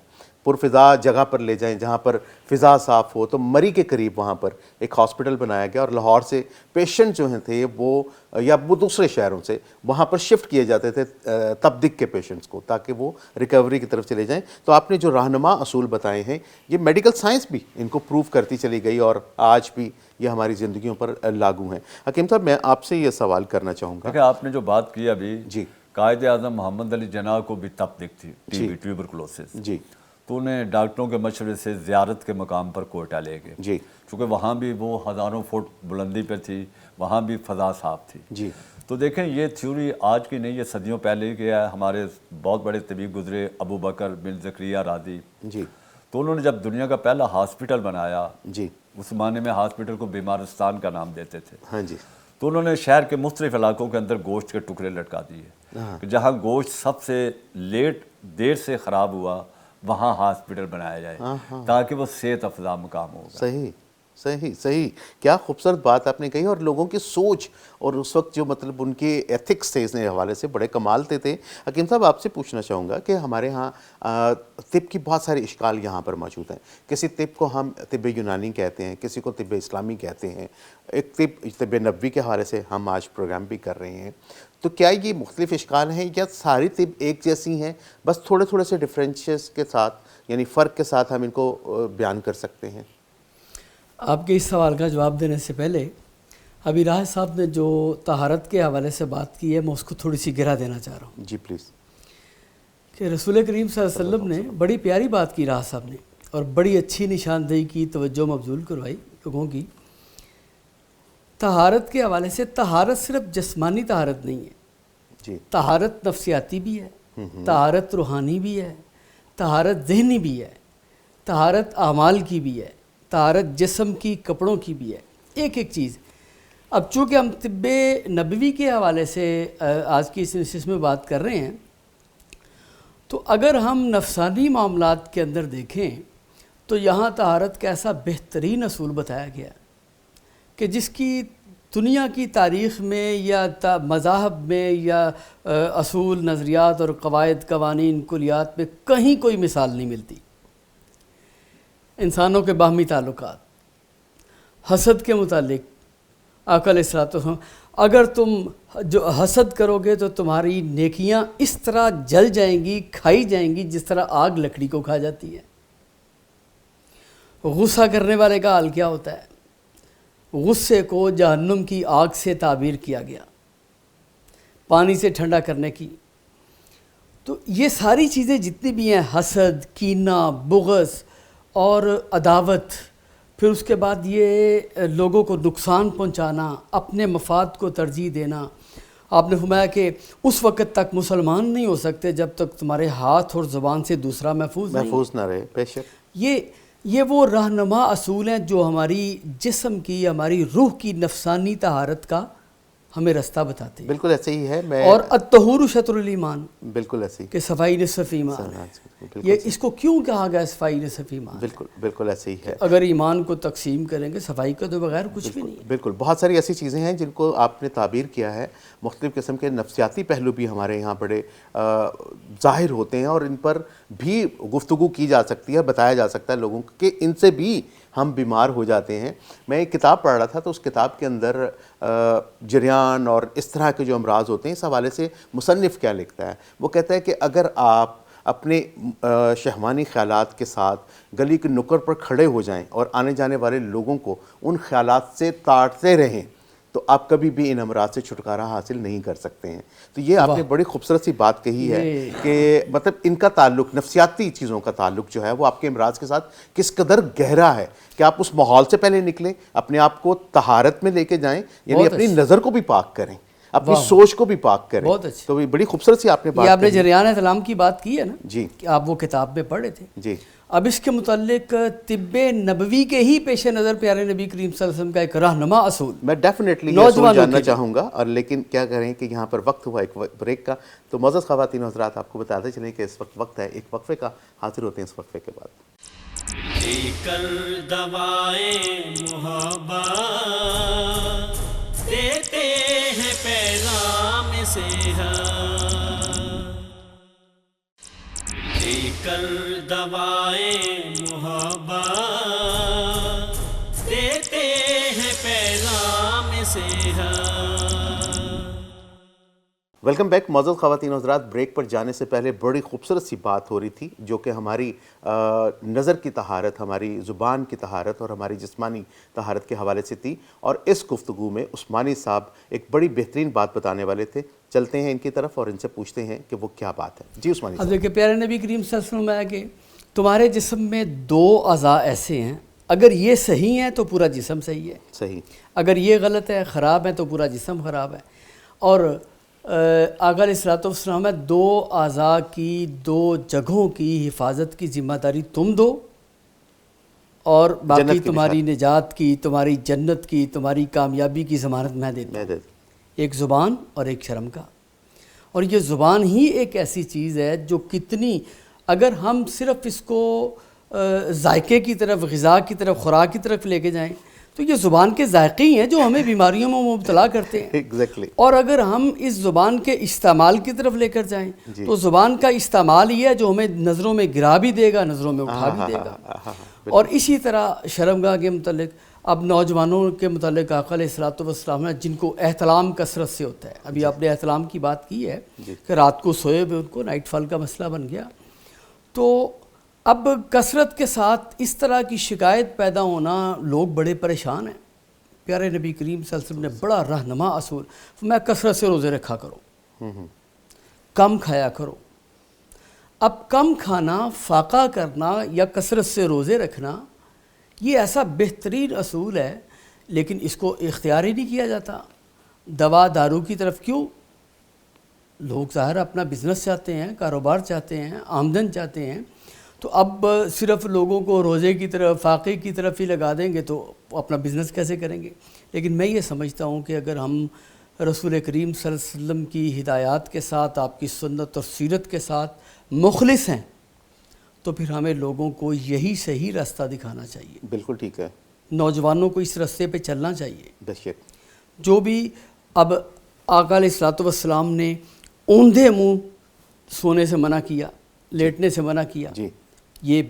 پرفضا جگہ پر لے جائیں جہاں پر فضا صاف ہو۔ تو مری کے قریب وہاں پر ایک ہاسپٹل بنایا گیا اور لاہور سے پیشنٹ جو ہیں تھے وہ یا وہ دوسرے شہروں سے وہاں پر شفٹ کیے جاتے تھے تبدک کے پیشنٹس کو، تاکہ وہ ریکوری کی طرف چلے جائیں۔ تو آپ نے جو رہنما اصول بتائے ہیں یہ میڈیکل سائنس بھی ان کو پروف کرتی چلی گئی اور آج بھی یہ ہماری زندگیوں پر لاگو ہیں۔ حکیم صاحب، میں آپ سے یہ سوال کرنا چاہوں گا کہ آپ نے جو بات کی ابھی، جی، قائد اعظم محمد علی جناح کو بھی تبدک تھی، ٹیوبرکلوسس، جی، تو انہیں ڈاکٹروں کے مشورے سے زیارت کے مقام پر کوئٹہ لے گئے، جی، چونکہ وہاں بھی وہ ہزاروں فٹ بلندی پہ تھی، وہاں بھی فضا صاف تھی۔ جی، تو دیکھیں یہ تھیوری آج کی نہیں، یہ صدیوں پہلے ہی کیا ہے۔ ہمارے بہت بڑے طبیب گزرے ابو بکر بن زکریا رازی، جی، تو انہوں نے جب دنیا کا پہلا ہاسپٹل بنایا، جی، اس زمانے میں ہاسپٹل کو بیمارستان کا نام دیتے تھے، ہاں جی، تو انہوں نے شہر کے مختلف علاقوں کے اندر گوشت کے ٹکڑے لٹکا دیے کہ جہاں گوشت سب سے دیر سے خراب ہوا وہاں ہاسپٹل بنایا جائے تاکہ وہ صحت افزا مقام ہوگا۔ صحیح صحیح صحیح، کیا خوبصورت بات آپ نے کہی، اور لوگوں کی سوچ اور اس وقت جو مطلب ان کے ایتھکس تھے اس حوالے سے بڑے کمال تھے۔ حکیم صاحب، آپ سے پوچھنا چاہوں گا کہ ہمارے ہاں طب کی بہت سارے اشکال یہاں پر موجود ہیں۔ کسی طب کو ہم طب یونانی کہتے ہیں، کسی کو طب اسلامی کہتے ہیں، ایک طب نبوی کے حوالے سے ہم آج پروگرام بھی کر رہے ہیں۔ تو کیا یہ مختلف اشکال ہیں یا ساری طب ایک جیسی ہیں، بس تھوڑے تھوڑے سے ڈفرینشیس کے ساتھ، یعنی فرق کے ساتھ ہم ان کو بیان کر سکتے ہیں؟ آپ کے اس سوال کا جواب دینے سے پہلے ابھی راج صاحب نے جو طہارت کے حوالے سے بات کی ہے میں اس کو تھوڑی سی گرا دینا چاہ رہا ہوں۔ جی پلیز۔ کہ رسول کریم صلی اللہ علیہ وسلم نے بڑی پیاری بات کی راج صاحب نے اور بڑی اچھی نشاندہی کی، توجہ مبذول کروائی لوگوں کی۔ طہارت کے حوالے سے طہارت صرف جسمانی طہارت نہیں ہے، جی طہارت نفسیاتی بھی ہے، طہارت روحانی بھی ہے، طہارت ذہنی بھی ہے، طہارت اعمال کی بھی ہے، طہارت جسم کی کپڑوں کی بھی ہے، ایک ایک چیز۔ اب چونکہ ہم طب نبوی کے حوالے سے آج کی اس نشست میں بات کر رہے ہیں، تو اگر ہم نفسانی معاملات کے اندر دیکھیں تو یہاں طہارت کا ایسا بہترین اصول بتایا گیا کہ جس کی دنیا کی تاریخ میں یا مذاہب میں یا اصول، نظریات اور قواعد، قوانین، کلیات میں کہیں کوئی مثال نہیں ملتی۔ انسانوں کے باہمی تعلقات، حسد کے متعلق آقا علیہ الصلوۃ والسلام، اگر تم جو حسد کرو گے تو تمہاری نیکیاں اس طرح جل جائیں گی، کھائی جائیں گی جس طرح آگ لکڑی کو کھا جاتی ہے۔ غصہ کرنے والے کا حال کیا ہوتا ہے؟ غصے کو جہنم کی آگ سے تعبیر کیا گیا، پانی سے ٹھنڈا کرنے کی۔ تو یہ ساری چیزیں جتنی بھی ہیں، حسد، کینہ، بغض اور عداوت، پھر اس کے بعد یہ لوگوں کو نقصان پہنچانا، اپنے مفاد کو ترجیح دینا۔ آپ نے فرمایا کہ اس وقت تک مسلمان نہیں ہو سکتے جب تک تمہارے ہاتھ اور زبان سے دوسرا محفوظ نہ رہے۔ بے شک یہ وہ رہنما اصول ہیں جو ہماری جسم کی، ہماری روح کی نفسانی طہارت کا ہمیں رستہ بتاتے ہیں۔ بالکل ایسے ہی ہے۔ اور الطہور شطر الایمان، بالکل ایسے ہی کہ صفائی نصف ایمان ہے۔ یہ اس کو کیوں کہا گیا صفائی نصف ایمان؟ بالکل ایسے ہی ہے۔ اگر ایمان کو تقسیم کریں گے، صفائی کا تو بغیر کچھ بھی نہیں ہے۔ بالکل بہت ساری ایسی چیزیں ہیں جن کو آپ نے تعبیر کیا ہے، مختلف قسم کے نفسیاتی پہلو بھی ہمارے یہاں بڑے ظاہر ہوتے ہیں، اور ان پر بھی گفتگو کی جا سکتی ہے، بتایا جا سکتا ہے لوگوں کو کہ ان سے بھی ہم بیمار ہو جاتے ہیں۔ میں ایک کتاب پڑھ رہا تھا تو اس کتاب کے اندر جریان اور اس طرح کے جو امراض ہوتے ہیں، اس حوالے سے مصنف کیا لکھتا ہے، وہ کہتا ہے کہ اگر آپ اپنے شہوانی خیالات کے ساتھ گلی کے نکڑ پر کھڑے ہو جائیں اور آنے جانے والے لوگوں کو ان خیالات سے تاڑتے رہیں تو آپ کبھی بھی ان امراض سے چھٹکارا حاصل نہیں کر سکتے ہیں۔ تو یہ آپ نے بڑی خوبصورت سی بات کہی ہے کہ مطلب ان کا تعلق، نفسیاتی چیزوں کا تعلق جو ہے وہ آپ کے امراض کے ساتھ کس قدر گہرا ہے کہ آپ اس ماحول سے پہلے نکلیں، اپنے آپ کو طہارت میں لے کے جائیں، یعنی اپنی نظر کو بھی پاک کریں، اپنی سوچ کو بھی پاک کریں۔ بہت اچھی، تو بڑی خوبصورت سی آپ نے بات، یہ آپ نے جریان احتلام کی بات کی ہے نا جی، کہ آپ وہ کتاب میں پڑھ رہے تھے۔ جی اب اس کے متعلق طب نبوی کے ہی پیش نظر پیارے نبی کریم صلی اللہ علیہ وسلم کا ایک رہنما اصول میں ڈیفینیٹلی یہ اصول جاننا چاہوں گا، اور لیکن کیا کریں کہ یہاں پر وقت ہوا ایک بریک کا، تو معزز خواتین و حضرات آپ کو بتاتے چلیں کہ اس وقت وقت ہے ایک وقفے کا، حاضر ہوتے ہیں اس وقفے کے بعد۔ لے کر دوائیں محبت دیتے ہیں پیغام صحت، لے کر دوائیں محبت دیتے ہیں پیغام صحت۔ ویلکم بیک معزز خواتین و حضرات۔ بریک پر جانے سے پہلے بڑی خوبصورت سی بات ہو رہی تھی جو کہ ہماری نظر کی طہارت، ہماری زبان کی طہارت اور ہماری جسمانی طہارت کے حوالے سے تھی، اور اس گفتگو میں عثمانی صاحب ایک بڑی بہترین بات بتانے والے تھے۔ چلتے ہیں ان کی طرف اور ان سے پوچھتے ہیں کہ وہ کیا بات ہے۔ جی عثمانی صاحب۔ دیکھیں پیارے نبی کریم صلی اللہ علیہ وسلم ہے کہ تمہارے جسم میں دو اعضاء ایسے ہیں، اگر یہ صحیح ہیں تو پورا جسم صحیح ہے، صحیح، اگر یہ غلط ہے، خراب ہے، تو پورا جسم خراب ہے۔ اور آقا علیہ الصلوۃ والسلام ہے دو اعضاء کی، دو جگہوں کی حفاظت کی ذمہ داری تم دو، اور باقی تمہاری نجات کی، تمہاری جنت کی، تمہاری کامیابی کی ضمانت میں دیتا ہوں، ایک زبان اور ایک شرم کا۔ اور یہ زبان ہی ایک ایسی چیز ہے جو کتنی، اگر ہم صرف اس کو ذائقے کی طرف، غذا کی طرف، خوراک کی طرف لے کے جائیں تو یہ زبان کے ذائقے ہی ہیں جو ہمیں بیماریوں میں مبتلا کرتے ہیں۔ ایگزیکٹلی۔ اور اگر ہم اس زبان کے استعمال کی طرف لے کر جائیں تو زبان کا استعمال یہ ہے جو ہمیں نظروں میں گرا بھی دے گا، نظروں میں اٹھا بھی دے گا۔ اور اسی طرح شرمگاہ کے متعلق، اب نوجوانوں کے متعلق آقا علیہ الصلوۃ والسلام جن کو احتلام کثرت سے ہوتا ہے، ابھی آپ نے احتلام کی بات کی ہے کہ رات کو سوئے ہوئے ان کو نائٹ فال کا مسئلہ بن گیا، تو اب کثرت کے ساتھ اس طرح کی شکایت پیدا ہونا، لوگ بڑے پریشان ہیں۔ پیارے نبی کریم صلی اللہ علیہ وسلم نے بڑا رہنما اصول، میں کثرت سے روزے رکھا کرو، کم کھایا کرو۔ اب کم کھانا، فاقہ کرنا یا کثرت سے روزے رکھنا یہ ایسا بہترین اصول ہے، لیکن اس کو اختیار ہی نہیں کیا جاتا۔ دوا دارو کی طرف کیوں؟ لوگ ظاہر اپنا بزنس چاہتے ہیں، کاروبار چاہتے ہیں، آمدن چاہتے ہیں، تو اب صرف لوگوں کو روزے کی طرف، فاقے کی طرف ہی لگا دیں گے تو اپنا بزنس کیسے کریں گے؟ لیکن میں یہ سمجھتا ہوں کہ اگر ہم رسول کریم صلی اللہ علیہ وسلم کی ہدایات کے ساتھ، آپ کی سنت اور سیرت کے ساتھ مخلص ہیں تو پھر ہمیں لوگوں کو یہی صحیح راستہ دکھانا چاہیے۔ بالکل ٹھیک ہے، نوجوانوں کو اس راستے پہ چلنا چاہیے۔ بے شک۔ جو بھی اب آقا علیہ الصلوۃ والسلام نے اوندھے منہ سونے سے منع کیا، لیٹنے سے منع کیا، جی، یہ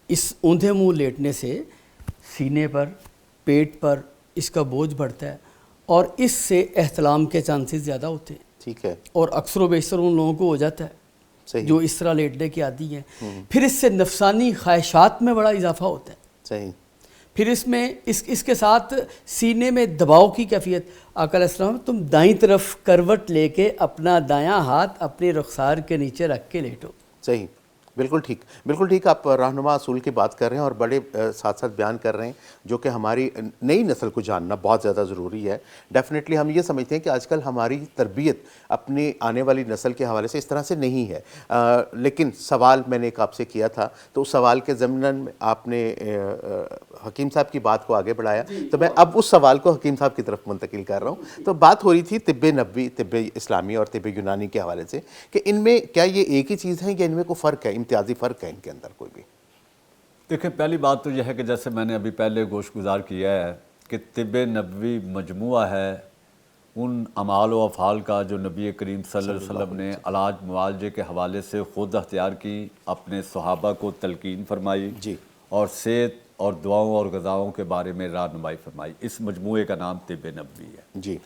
اس اوندھے منہ لیٹنے سے سینے پر، پیٹ پر اس کا بوجھ بڑھتا ہے اور اس سے احتلام کے چانسز زیادہ ہوتے ہیں، ٹھیک ہے، اور اکثر و بیشتر ان لوگوں کو ہو جاتا ہے صحیح، جو اس طرح لیٹنے کے عادی ہیں۔ پھر اس سے نفسانی خواہشات میں بڑا اضافہ ہوتا ہے، صحیح، پھر اس میں اس کے ساتھ سینے میں دباؤ کی کیفیت۔ آقا علیہ السلام تم دائیں طرف کروٹ لے کے اپنا دایاں ہاتھ اپنے رخسار کے نیچے رکھ کے لیٹو۔ صحیح، بالکل ٹھیک، بالکل ٹھیک۔ آپ رہنما اصول کی بات کر رہے ہیں اور بڑے ساتھ ساتھ بیان کر رہے ہیں جو کہ ہماری نئی نسل کو جاننا بہت زیادہ ضروری ہے۔ ڈیفینیٹلی ہم یہ سمجھتے ہیں کہ آج کل ہماری تربیت اپنی آنے والی نسل کے حوالے سے اس طرح سے نہیں ہے، لیکن سوال میں نے ایک آپ سے کیا تھا تو اس سوال کے ضمن میں آپ نے حکیم صاحب کی بات کو آگے بڑھایا، تو میں اب اس سوال کو حکیم صاحب کی طرف منتقل کر رہا ہوں۔ تو بات ہو رہی تھی طب نبوی، طب اسلامی اور طب یونانی کے حوالے سے کہ ان میں کیا یہ ایک ہی چیز ہے یا ان میں کوئی فرق ہے، امتیازی فرق ہے ان کے اندر کوئی بھی؟ دیکھیں، پہلی بات تو یہ ہے کہ جیسے میں نے ابھی پہلے گوش گزار کیا ہے کہ طب نبوی مجموعہ ہے ان اعمال و افعال کا جو نبی کریم صلی اللہ علیہ وسلم نے علاج معالجے کے حوالے سے خود اختیار کی، اپنے صحابہ کو تلقین فرمائی، جی، اور صحت اور دعاؤں اور غذاؤں کے بارے میں رہنمائی فرمائی۔ اس مجموعے کا نام طب نبوی ہے۔ جی،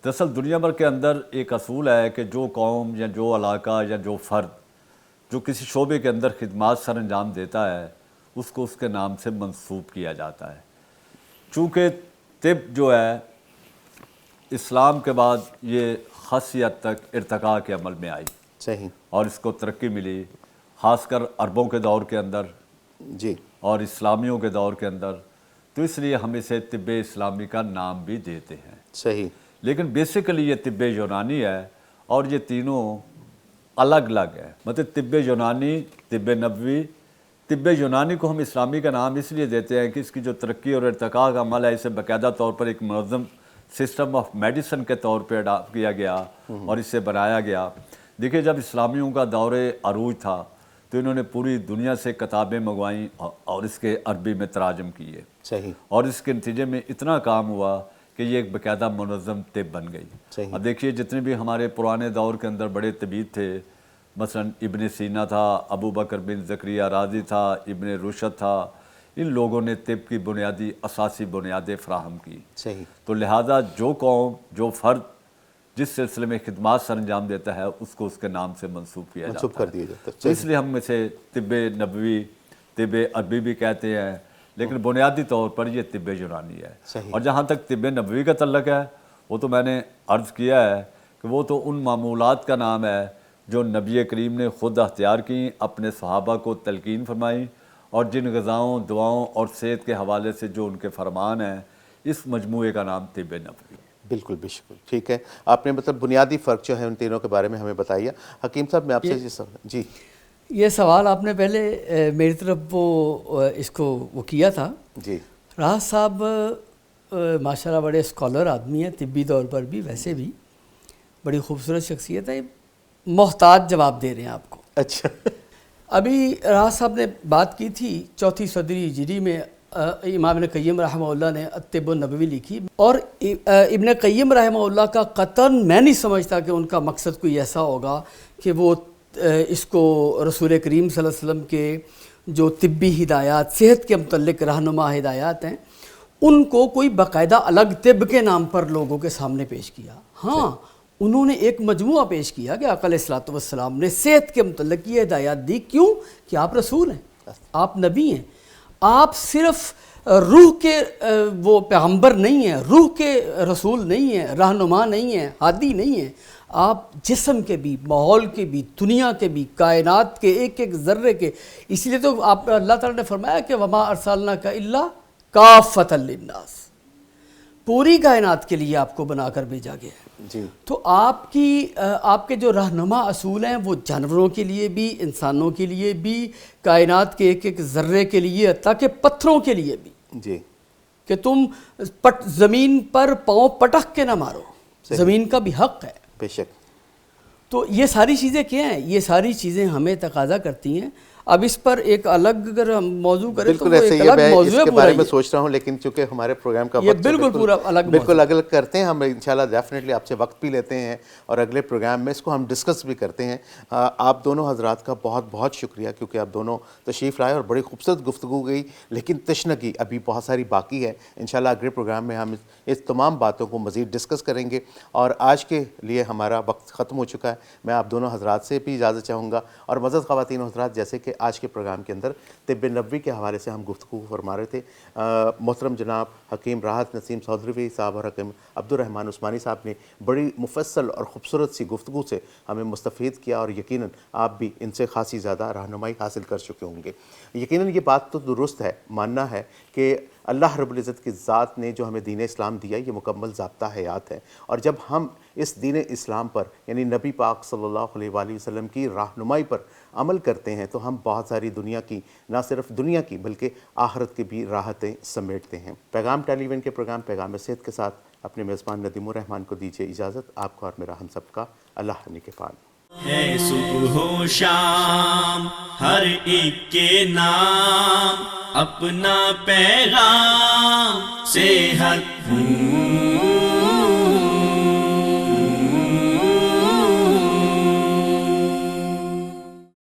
دراصل دنیا بھر کے اندر ایک اصول ہے کہ جو قوم یا جو علاقہ یا جو فرد جو کسی شعبے کے اندر خدمات سر انجام دیتا ہے اس کو اس کے نام سے منسوب کیا جاتا ہے۔ چونکہ طب جو ہے اسلام کے بعد یہ خاصی حد تک ارتقاء کے عمل میں آئی، صحیح، اور اس کو ترقی ملی، خاص کر عربوں کے دور کے اندر جی، اور اسلامیوں کے دور کے اندر، تو اس لیے ہم اسے طب اسلامی کا نام بھی دیتے ہیں۔ صحیح، لیکن بیسیکلی یہ طب یونانی ہے اور یہ تینوں الگ الگ ہے۔ مطلب طب یونانی، طب نبوی، طب یونانی کو ہم اسلامی کا نام اس لیے دیتے ہیں کہ اس کی جو ترقی اور ارتقاء کا عمل ہے اسے باقاعدہ طور پر ایک منظم سسٹم آف میڈیسن کے طور پہ اڈاپٹ کیا گیا اور اسے بنایا گیا۔ دیکھیں، جب اسلامیوں کا دور عروج تھا تو انہوں نے پوری دنیا سے کتابیں منگوائیں اور اس کے عربی میں تراجم کیے، صحیح، اور اس کے نتیجے میں اتنا کام ہوا کہ یہ ایک باقاعدہ منظم طب بن گئی۔ صحیح، اب دیکھیے جتنے بھی ہمارے پرانے دور کے اندر بڑے طبیب تھے، مثلا ابن سینا تھا، ابو بکر بن زکریا رازی تھا، ابن رشد تھا، ان لوگوں نے طب کی بنیادی اساسی بنیادیں فراہم کی۔ صحیح، تو لہٰذا جو قوم، جو فرد جس سلسلے میں خدمات سر انجام دیتا ہے اس کو اس کے نام سے منسوب کیا جاتا منسوب ہے۔ کر دیا جاتا ہے۔ تو اس لیے ہم اسے طب نبوی، طب عربی بھی کہتے ہیں، لیکن بنیادی طور پر یہ طب یونانی ہے۔ صحیح، اور جہاں تک طب نبوی کا تعلق ہے وہ تو میں نے عرض کیا ہے کہ وہ تو ان معمولات کا نام ہے جو نبی کریم نے خود اختیار کی، اپنے صحابہ کو تلقین فرمائی، اور جن غذاؤں، دعاؤں اور صحت کے حوالے سے جو ان کے فرمان ہیں، اس مجموعے کا نام طب نبوی ہے۔ بالکل بالکل ٹھیک ہے۔ آپ نے مطلب بنیادی فرق جو ہے ان تینوں کے بارے میں ہمیں بتائیے۔ حکیم صاحب میں آپ سے جی، یہ سوال آپ نے پہلے میری طرف اس کو وہ کیا تھا۔ جی، راز صاحب ماشاءاللہ بڑے اسکالر آدمی ہیں، طبی طور پر بھی، ویسے بھی بڑی خوبصورت شخصیت ہے، محتاط جواب دے رہے ہیں آپ کو۔ اچھا، ابھی راز صاحب نے بات کی تھی 4 صدری ہجری میں امام ابن قیم رحمہ اللہ نے الطب النبوی لکھی، اور ابن قیم رحمہ اللہ کا قطعاً میں نہیں سمجھتا کہ ان کا مقصد کوئی ایسا ہوگا کہ وہ اس کو رسول کریم صلی اللہ علیہ وسلم کے جو طبی ہدایات، صحت کے متعلق رہنما ہدایات ہیں، ان کو کوئی باقاعدہ الگ طب کے نام پر لوگوں کے سامنے پیش کیا۔ ہاں، انہوں نے ایک مجموعہ پیش کیا کہ آقا علیہ الصلوۃ والسلام نے صحت کے متعلق یہ ہدایات دی۔ کیوں؟ کہ آپ رسول ہیں، آپ نبی ہیں، آپ صرف روح کے وہ پیغمبر نہیں ہیں، روح کے رسول نہیں ہیں، رہنما نہیں ہیں، ہادی نہیں ہیں، آپ جسم کے بھی، ماحول کے بھی، دنیا کے بھی، کائنات کے ایک ایک ذرے کے، اس لیے تو آپ اللہ تعالیٰ نے فرمایا کہ وما ارسلناک الا کافۃ للناس، پوری کائنات کے لیے آپ کو بنا کر بھیجا گیا ہے۔ جی تو آپ کے جو رہنما اصول ہیں وہ جانوروں کے لیے بھی، انسانوں کے لیے بھی، کائنات کے ایک ایک ذرے کے لیے، تاکہ پتھروں کے لیے بھی، جی کہ تم زمین پر پاؤں پٹک کے نہ مارو، زمین کا بھی حق ہے۔ بے شک۔ تو یہ ساری چیزیں کیا ہیں؟ یہ ساری چیزیں ہمیں تقاضا کرتی ہیں۔ اب اس پر ایک الگ اگر ہم موضوع کریں تو بالکل وہ ایسے ایک ہی، الگ میں موضوع اس ہے کے پورا بارے میں یہ۔ سوچ رہا ہوں، لیکن چونکہ ہمارے پروگرام کا یہ وقت بالکل پورا الگ بالکل موضوع الگ کرتے ہیں، ہم انشاءاللہ ڈیفینیٹلی آپ سے وقت بھی لیتے ہیں اور اگلے پروگرام میں اس کو ہم ڈسکس بھی کرتے ہیں۔ آپ دونوں حضرات کا بہت بہت شکریہ، کیونکہ آپ دونوں تشریف لائے اور بڑی خوبصورت گفتگو گئی، لیکن تشنگی ابھی بہت ساری باقی ہے۔ انشاءاللہ اگلے پروگرام میں ہم اس تمام باتوں کو مزید ڈسکس کریں گے، اور آج کے لیے ہمارا وقت ختم ہو چکا ہے۔ میں آپ دونوں حضرات سے بھی اجازت چاہوں گا، اور معزز خواتین و حضرات، جیسے کہ آج کے پروگرام کے اندر طب نبوی کے حوالے سے ہم گفتگو فرما رہے تھے، محترم جناب حکیم راحت نسیم چودھری صاحب اور حکیم عبد الرحمن عثمانی صاحب نے بڑی مفصل اور خوبصورت سی گفتگو سے ہمیں مستفید کیا، اور یقیناً آپ بھی ان سے خاصی زیادہ رہنمائی حاصل کر چکے ہوں گے۔ یقیناً یہ بات تو درست ہے، ماننا ہے کہ اللہ رب العزت کی ذات نے جو ہمیں دین اسلام دیا یہ مکمل ضابطہ حیات ہے، اور جب ہم اس دین اسلام پر، یعنی نبی پاک صلی اللہ علیہ وآلہ وسلم کی رہنمائی پر عمل کرتے ہیں، تو ہم بہت ساری دنیا کی، نہ صرف دنیا کی بلکہ آخرت کی بھی راحتیں سمیٹتے ہیں۔ پیغام ٹیلی ویژن کے پروگرام پیغام صحت کے ساتھ اپنے میزبان ندیم الرحمان کو دیجیے اجازت۔ آپ کا اور میرا ہم سب کا اللہ نگہبان۔ ہے صبح و شام ہر ایک کے نام، اپنا پیغام صحت